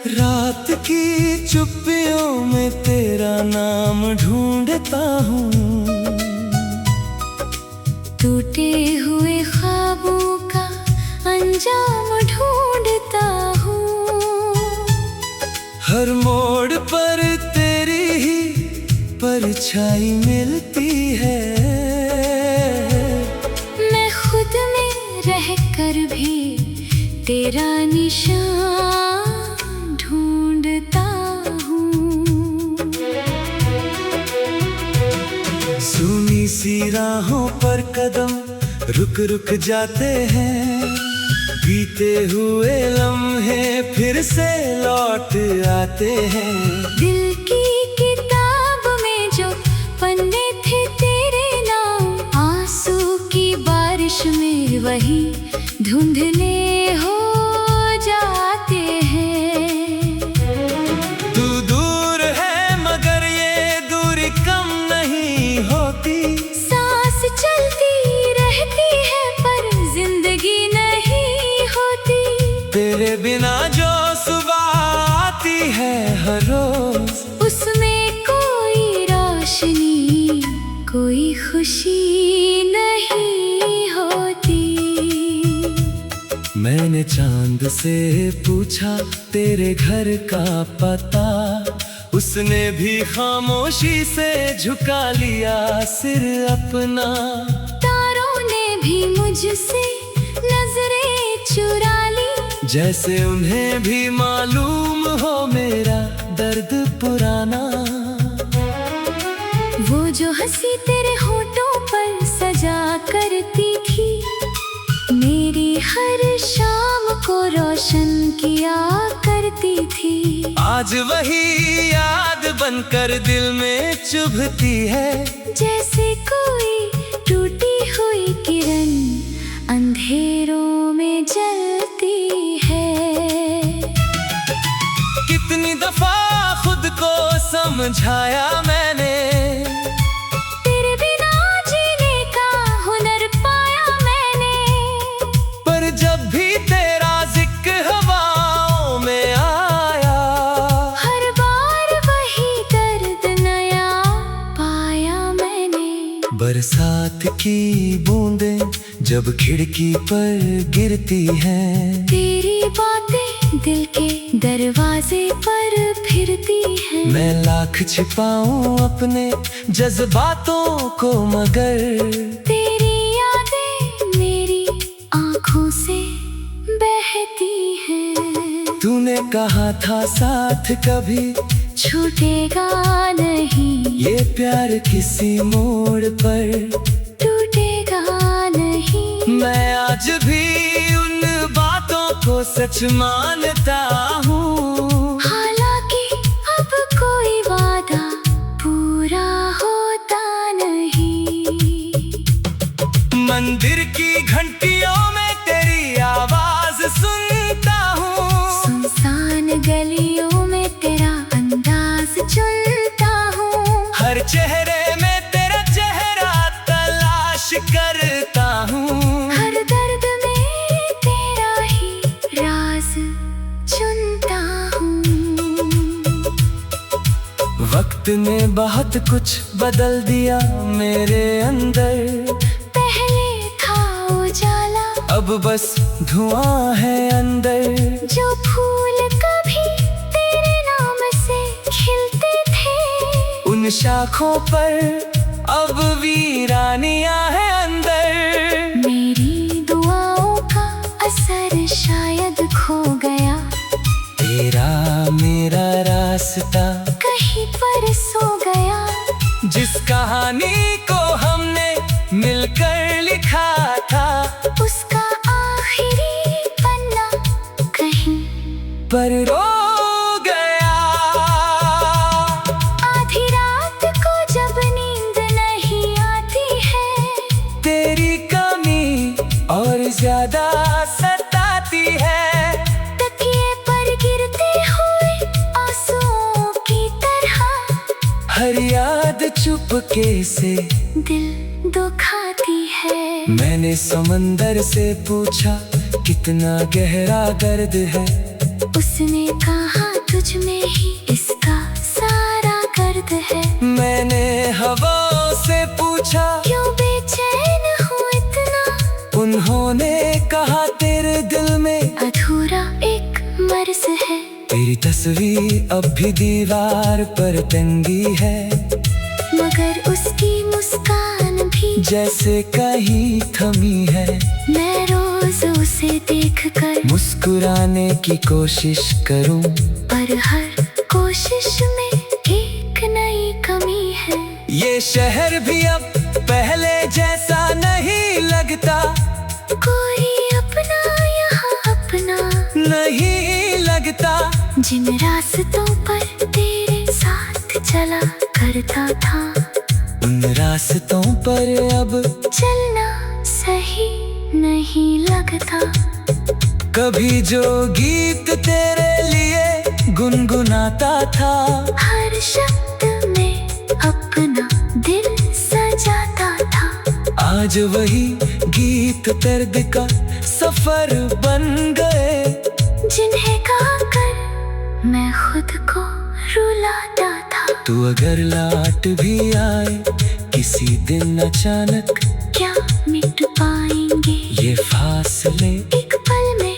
रात की चुप्पियों में तेरा नाम ढूंढता हूँ, टूटे हुए ख्वाबों का अंजाम ढूंढता हूँ। हर मोड़ पर तेरी ही परछाई मिलती है। मैं खुद में रहकर भी तेरा निशान ढूंढता हूँ। सुनी सी राहों पर कदम रुक रुक जाते हैं, बीते हुए लम्हे फिर से लौट आते हैं। दिल की किताब में जो पन्ने थे तेरे नाम, आंसू की बारिश में वही धुंधले हो जाते हैं। तू दूर है मगर ये दूरी कम नहीं होती, सांस चलती रहती है पर जिंदगी नहीं होती। तेरे बिना जो सुबह आती है हर रोज, उसमें कोई रोशनी कोई खुशी नहीं होती। मैंने चांद से पूछा तेरे घर का पता, उसने भी खामोशी से झुका लिया सिर अपना। तारों ने भी मुझसे नजरें चुरा ली, जैसे उन्हें भी मालूम हो मेरा दर्द पुराना। वो जो हंसी तेरे होठों पर सजा करती थी, मेरी हर शाम को रोशन किया करती थी। आज वही याद बनकर दिल में चुभती है, जैसे कोई टूटी हुई किरण अंधेरों में जलती है। कितनी दफा खुद को समझाया मैंने, तेरे बिना जीने का हुनर पाया मैंने। पर जब भी तेरा जिक्र हवाओं में आया, हर बार वही दर्द नया पाया मैंने। बरसात की बूंदें जब खिड़की पर गिरती हैं, तेरी बातें दिल के दरवाजे पर फिरती हैं। मैं लाख छिपाऊं अपने जज्बातों को मगर तेरी यादें मेरी आँखों से बहती हैं। तूने कहा था साथ कभी छूटेगा नहीं, ये प्यार किसी मोड़ पर टूटेगा नहीं। मैं आज भी उन बातों को सच मानता हूँ, हालांकि अब कोई वादा पूरा होता नहीं। मंदिर की घंटियों में तेरी आवाज सुनता हूँ, सुनसान गलियों में तेरा अंदाज चुनता हूँ। हर चेहरे में तेरा चेहरा तलाश करता हूँ। हर दर्द में तेरा ही राज चुनता हूँ। वक्त ने बहुत कुछ बदल दिया मेरे अंदर, पहले था उजाला अब बस धुआं है अंदर। जो फूल कभी तेरे नाम से खिलते थे, उन शाखों पर अब वीरानियां है अंदर। मेरी दुआओं का असर शायद खो गया, तेरा मेरा रास्ता कहीं पर सो गया। जिस कहानी को हमने मिलकर लिखा था, उसका आखिरी पन्ना कहीं पर रो गया। आधी रात को जब नींद नहीं आती है, तेरी कमी और ज्यादा सताती है। तकिए पर गिरते हुए आंसुओं की तरह, हर याद चुपके से दिल दुखाती है। मैंने समंदर से पूछा कितना गहरा दर्द है, उसने कहा तुझ में ही इसका सारा गर्द है। मैंने हवाओं से पूछा क्यों बेचैन हूँ इतना, उन्होंने कहा तेरे दिल में अधूरा एक मर्ज है। तेरी तस्वीर अब भी दीवार पर टंगी है, मगर उसकी मुस्कान भी जैसे कहीं थमी है। मैं रोज उसे देखकर मुस्कुराने की कोशिश करूं, पर हर कोशिश में एक नई कमी है। ये शहर भी अब पहले जैसा नहीं लगता, कोई अपना यहाँ अपना नहीं लगता। जिन रास्तों पर तेरे साथ चला करता था, उन रास्तों पर अब चलना सही नहीं लगता। कभी जो गीत तेरे लिए गुनगुनाता था, हर शब्द में अपना दिल सजाता था। आज वही गीत दर्द का सफर बन गए, जिन्हें गाकर मैं खुद को रुलाता था। तू अगर लौट भी आए किसी दिन अचानक, क्या मिट पाएंगे ये फासले एक पल में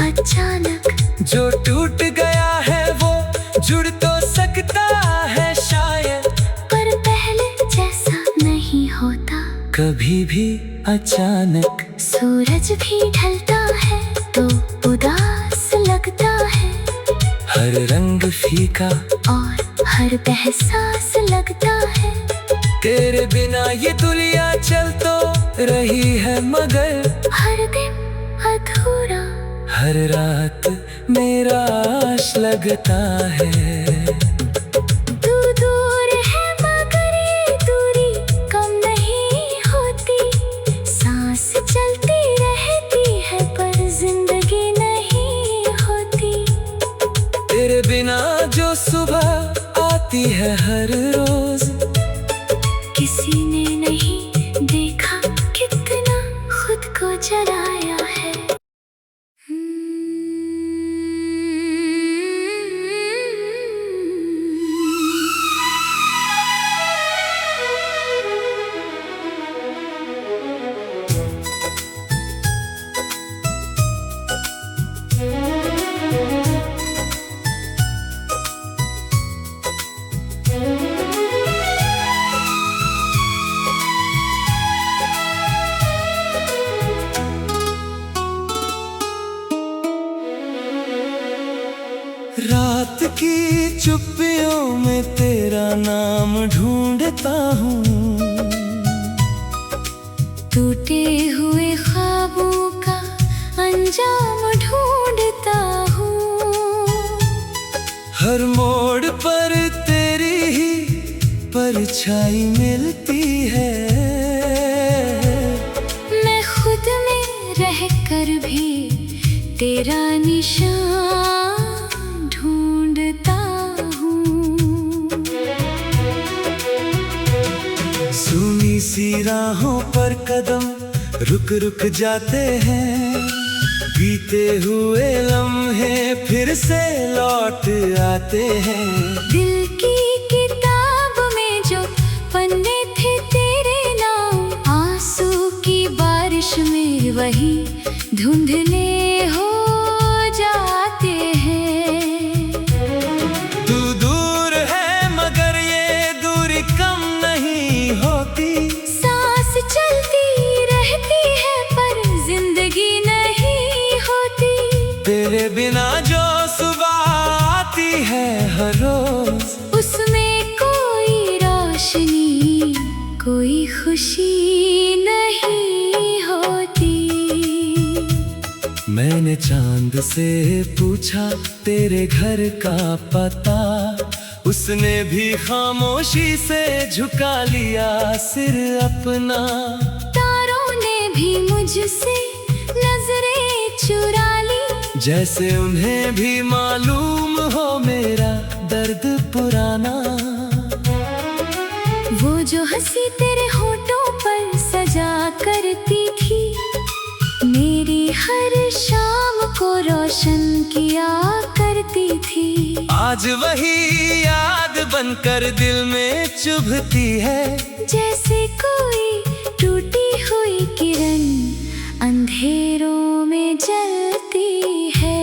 अचानक। जो टूट गया है वो जुड़ तो सकता है शायद, पर पहले जैसा नहीं होता कभी भी अचानक। सूरज भी ढलता है तो उदास लगता है, हर रंग फीका और हर एहसास लगता है। तेरे बिना ये दुनिया चल तो रही है, मगर हर दिन अधूरा, हर रात निराश लगता है। तू दूर है मगर ये दूरी कम नहीं होती। सांस चलती रहती है पर जिंदगी नहीं होती। तेरे बिना जो सुबह आती है हर रोज, किसी ने नहीं देखा कितना खुद को जलाया है। रात की चुप्पियों में तेरा नाम ढूंढता हूँ, टूटे हुए ख्वाबों का अंजाम ढूंढता हूँ। हर मोड़ पर तेरी ही परछाई मिलती है। मैं खुद में रह कर भी तेरा निशान ढूंढता हूँ। सुनी सी राहों पर कदम रुक रुक जाते हैं, बीते हुए लम्हे फिर से लौट आते हैं। दिल की किताब में जो पन्ने थे तेरे नाम, आंसू की बारिश में वही धुंधले हो जाते हैं। तू दूर है मगर ये दूरी कम नहीं होती। सांस चलती रहती है पर जिंदगी नहीं होती। तेरे बिना जो सुबह आती है हर रोज, उसमें कोई रोशनी कोई खुशी नहीं होती। मैंने चांद से पूछा तेरे घर का पता, उसने भी खामोशी से झुका लिया सिर अपना। तारों ने भी मुझसे नजरें चुरा ली, जैसे उन्हें भी मालूम हो मेरा दर्द पुराना। वो जो हंसी तेरे होठों पर सजा करती थी, मेरी हर शाम को रोशन किया करती थी। आज वही याद बनकर दिल में चुभती है। जैसे कोई टूटी हुई किरण अंधेरों में जलती है।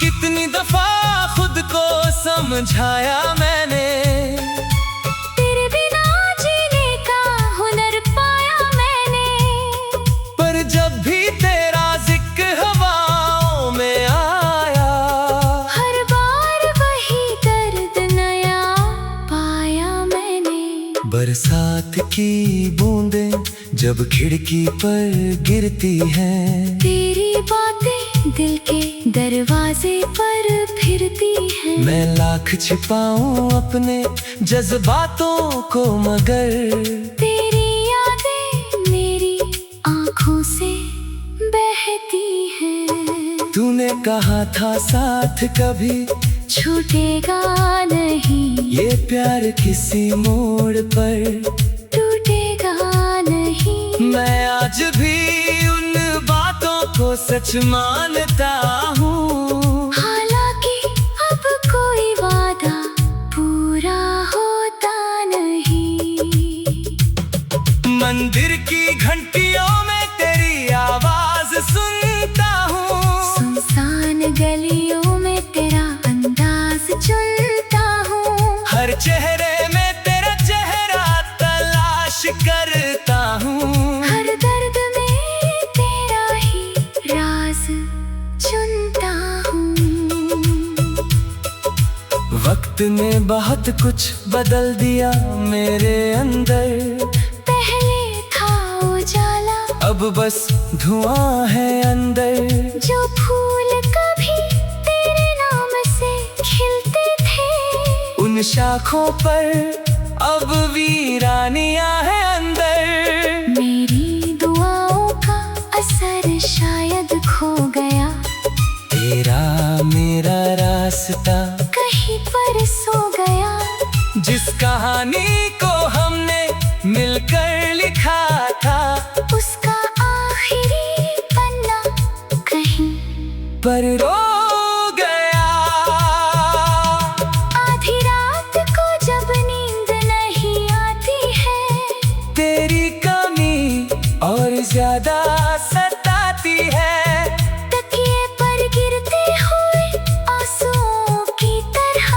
कितनी दफा खुद को समझाया मैंने, तेरे बिना जीने का हुनर पाया मैंने। पर जब भी तेरा जिक्र हवाओं में आया, हर बार वही दर्द नया पाया मैंने। बरसात की बूंदें जब खिड़की पर गिरती हैं, तेरी बातें दिल के दरवाजे पर फिरती हैं। मैं लाख छिपाऊं अपने जज्बातों को, मगर तेरी यादें मेरी आँखों से बहती हैं। तूने कहा था साथ कभी छूटेगा नहीं, ये प्यार किसी मोड़ पर टूटेगा नहीं। मैं आज भी उन बातों को सच मानता हूँ, हालांकि अब कोई वादा पूरा होता नहीं। मंदिर की घंटियों में तेरी आवाज सुनता हूँ, सुनसान गलियों में तेरा अंदाज चुनता हूँ। हर चेहरे में तेरा चेहरा तलाश करता हूँ, हर दर्द में तेरा ही राज चुनता हूँ। वक्त ने बहुत कुछ बदल दिया मेरे अंदर, पहले था उजाला अब बस धुआं है अंदर। जो फूल कभी तेरे नाम से खिलते थे, उन शाखों पर अब वीरानियां है अंदर। मेरी दुआओं का असर शायद खो गया, तेरा मेरा रास्ता कहीं पर सो गया। जिस कहानी को हमने मिलकर लिखा था, उसका आखिरी पन्ना कहीं पर रो गया। आधी रात को जब नींद नहीं आती है, तेरी कमी और ज्यादा सताती है। तकिए पर गिरते हुए आंसुओं की तरह,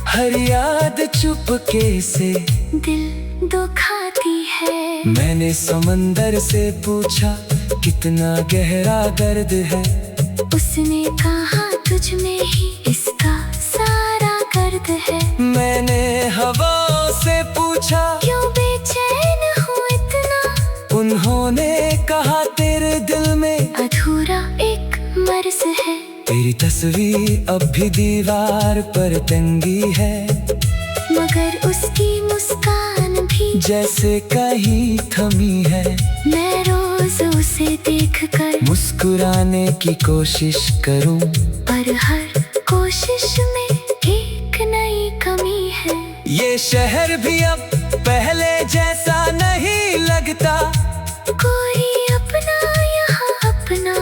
हर याद चुपके से दिल दुखाती है। मैंने समंदर से पूछा कितना गहरा दर्द है, उसने कहा तुझ में ही इसका सारा गर्द है। मैंने हवाओं से पूछा क्यों बेचैन हूँ इतना, उन्होंने कहा तेरे दिल में अधूरा एक मर्ज है। तेरी तस्वीर अब भी दीवार पर टंगी है, मगर उसकी मुस्कान भी जैसे कहीं थमी है। मैं रोज उसे देखकर मुस्कुराने की कोशिश करूं, पर हर कोशिश में एक नई कमी है। ये शहर भी अब पहले जैसा नहीं लगता, कोई अपना यहाँ अपना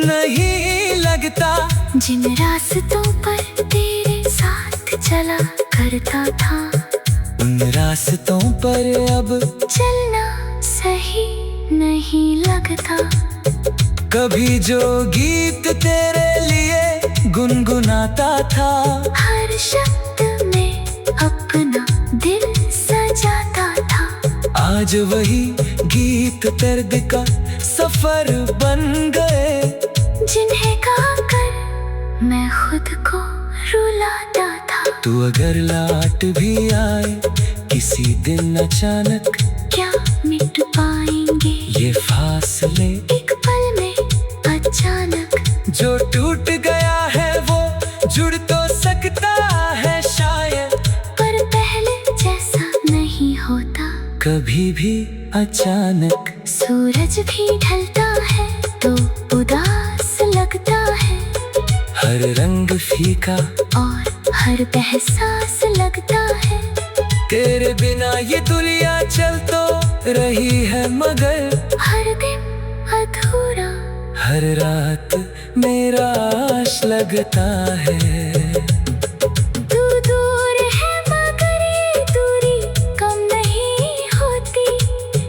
नहीं लगता। जिन रास्तों पर तेरे साथ चला करता था, उन रास्तों पर अब चलना सही नहीं लगता। कभी जो गीत तेरे लिए गुनगुनाता था, हर शब्द में अपना दिल सजाता था। आज वही गीत दर्द का सफर बन गए, जिन्हें गाकर मैं खुद को रुलाता था। तू अगर लौट भी आए किसी दिन अचानक, क्या मिट पाएंगे ये फासले एक पल में अचानक। जो टूट गया है वो जुड़ तो सकता है शायद, पर पहले जैसा नहीं होता कभी भी अचानक। सूरज भी ढलता है तो उदास लगता है, हर रंग फीका और हर एहसास लगता है। तेरे बिना ये दुनिया चल तो रही है, मगर हर दिन अधूरा, हर रात मेरा होश लगता है। तू दूर है मगर ये दूरी कम नहीं होती,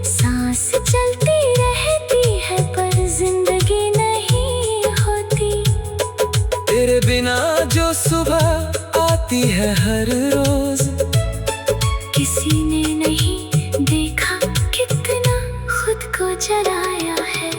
सांस चलती रहती है पर जिंदगी नहीं होती। तेरे बिना जो सुबह आती है हर रोज, किसी ने नहीं देखा कितना खुद को जलाया है।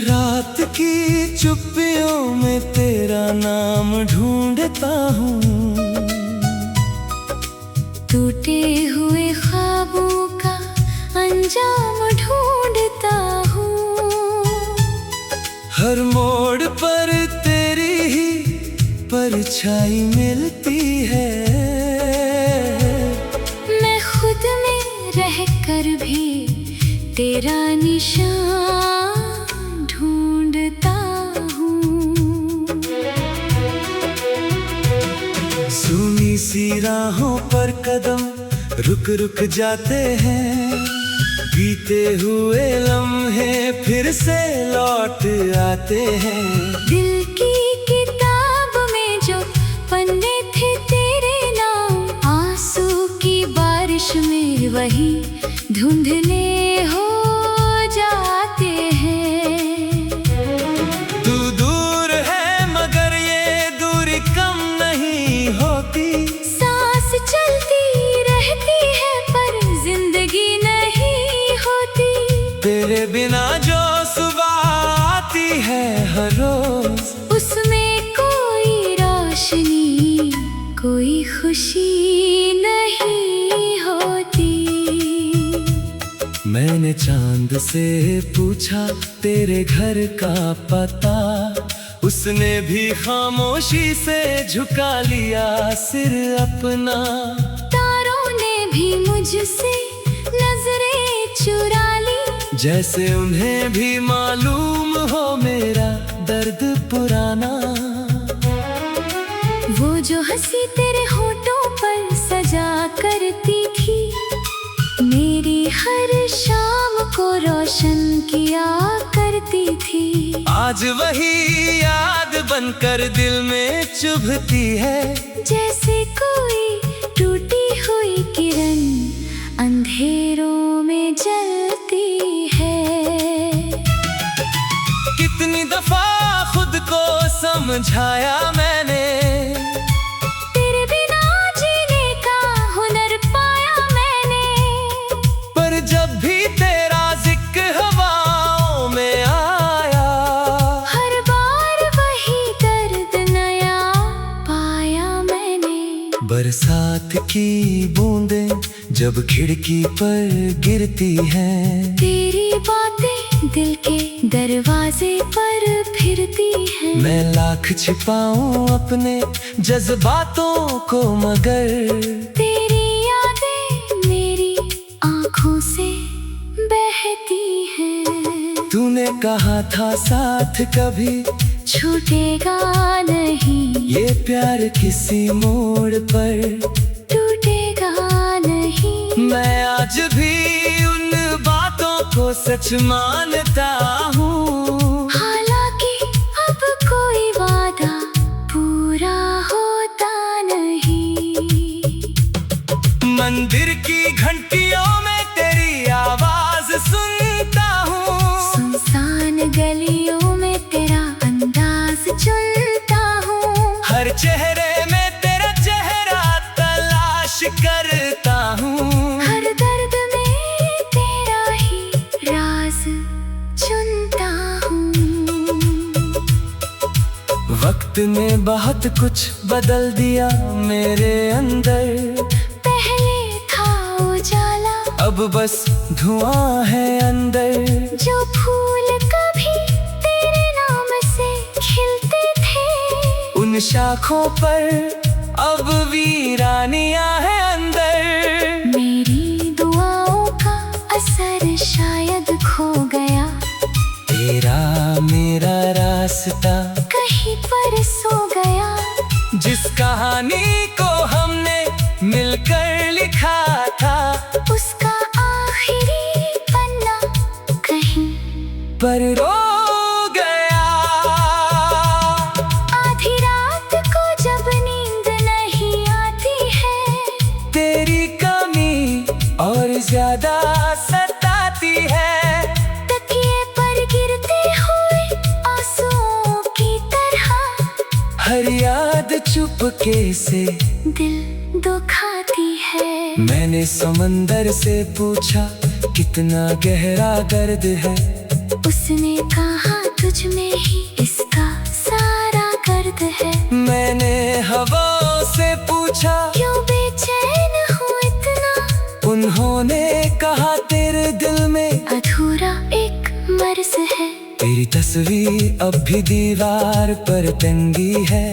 रात की चुप्पियों में तेरा नाम ढूंढता हूँ, टूटे हुए ख्वाबों का अंजाम ढूंढता हूँ। हर मोड़ पर तेरी ही परछाई मिलती है। मैं खुद में रहकर भी तेरा निशान ढूंढता हूँ। सुनी सी राहों पर कदम रुक रुक जाते हैं, बीते हुए लम्हे फिर से लौट आते हैं। दिल की किताब में जो पन्ने थे तेरे नाम, आंसू की बारिश में वही धुंधले हो जाते हैं। तू दूर है मगर ये दूरी कम नहीं होती, सांस चलती रहती है पर जिंदगी नहीं होती। तेरे बिना जो सुबह आती है हर रोज, उसमें कोई रोशनी कोई खुशी नहीं होती। मैंने चांद से पूछा तेरे घर का पता, उसने भी खामोशी से झुका लिया सिर अपना। तारों ने भी मुझसे नजरें चुरा ली, जैसे उन्हें भी मालूम हो मेरा दर्द पुराना। वो जो हंसी तेरे होठों पर सजा करती थी, मेरी हर शाम को रोशन किया करती थी। आज वही याद बनकर दिल में चुभती है, जैसे कोई टूटी हुई किरण अंधेरों में जलती है। कितनी दफा खुद को समझाया मैंने, तेरे बिना जीने का हुनर पाया मैंने। पर जब भी तेरा जिक्र हवाओं में आया, हर बार वही दर्द नया पाया मैंने। बरसात की बूंदें जब खिड़की पर गिरती हैं, तेरी बातें दिल के दरवाजे पर फिरती हैं। मैं लाख छिपाऊं अपने जज्बातों को मगर, तेरी यादें मेरी आँखों से बहती हैं। तूने कहा था साथ कभी छूटेगा नहीं, ये प्यार किसी मोड़ पर टूटेगा नहीं। मैं आज भी उन बातों को सच मानता हूँ, हालांकि अब कोई वादा पूरा होता नहीं। मंदिर की घंटियों में तेरी आवाज सुनता हूँ, सुनसान गलियों में तेरा अंदाज चुनता हूँ। हर चेहरे में तेरा चेहरा तलाश करता हूँ। हर दर्द में तेरा ही राज चुनता हूँ। वक्त ने बहुत कुछ बदल दिया मेरे अंदर, पहले था उजाला अब बस धुआं है अंदर। जो फूल कभी शाखों पर अब वीरानियां है अंदर। मेरी दुआओं का असर शायद खो गया, तेरा मेरा रास्ता कहीं पर सो गया। जिस कहानी को हमने मिलकर लिखा था, उसका आखिरी पन्ना कहीं पर रो गया। आधी रात को जब नींद नहीं आती है, तेरी कमी और ज्यादा सताती है। तकिए पर गिरते हुए आंसुओं की तरह, हर याद चुपके से दिल दुखाती है। मैंने समंदर से पूछा कितना गहरा दर्द है, उसने कहा तुझ में ही इसका सारा गर्द है। मैंने हवाओं से पूछा क्यों बेचैन हूँ इतना, उन्होंने कहा तेरे दिल में अधूरा एक मर्ज है। तेरी तस्वीर अब भी दीवार पर टंगी है,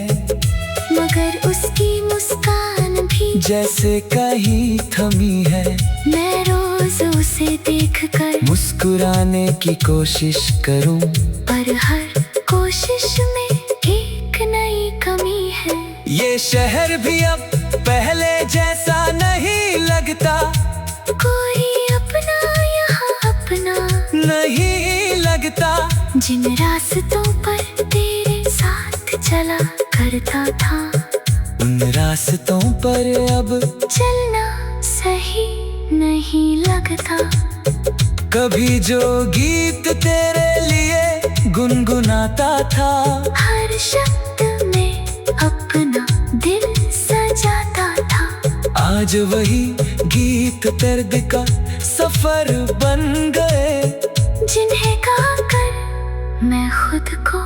मगर उसकी मुस्कान भी जैसे कहीं थमी है। मैं रोज उसे देखकर मुस्कुराने की कोशिश करूं, पर हर कोशिश में एक नई कमी है। ये शहर भी अब पहले जैसा नहीं लगता, कोई अपना यहाँ अपना नहीं लगता। जिन रास्तों पर तेरे साथ चला करता था, उन रास्तों पर अब चलना सही नहीं लगता। कभी जो गीत तेरे लिए गुनगुनाता था, हर शब्द में अपना दिल सजाता था। आज वही गीत दर्द का सफर बन गए, जिन्हें गाकर मैं खुद को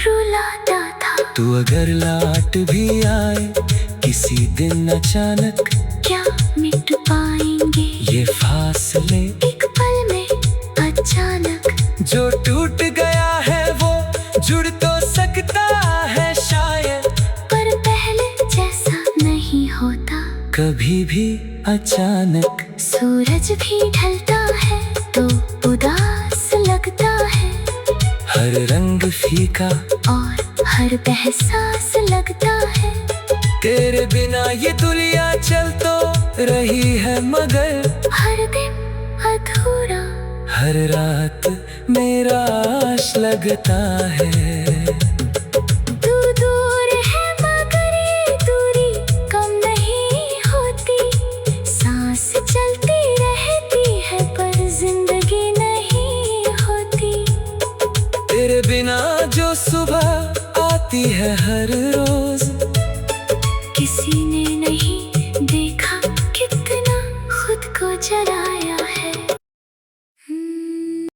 रुलाता था। तू अगर लौट भी आए किसी दिन अचानक, क्या मिट पाएंगे ये फासले एक पल में अचानक। जो टूट गया है वो जुड़ तो सकता है शायद, पर पहले जैसा नहीं होता कभी भी अचानक। सूरज भी ढलता है तो उदास लगता है, हर रंग फीका और हर एहसास लगता है। तेरे बिना ये दुनिया चल तो रही है, मगर हर दिन अधूरा, हर रात मेरा आश लगता है। तू दूर है मगर ये दूरी कम नहीं होती। सांस चलती रहती है पर जिंदगी नहीं होती। तेरे बिना जो सुबह आती है हर रोज, किसी ने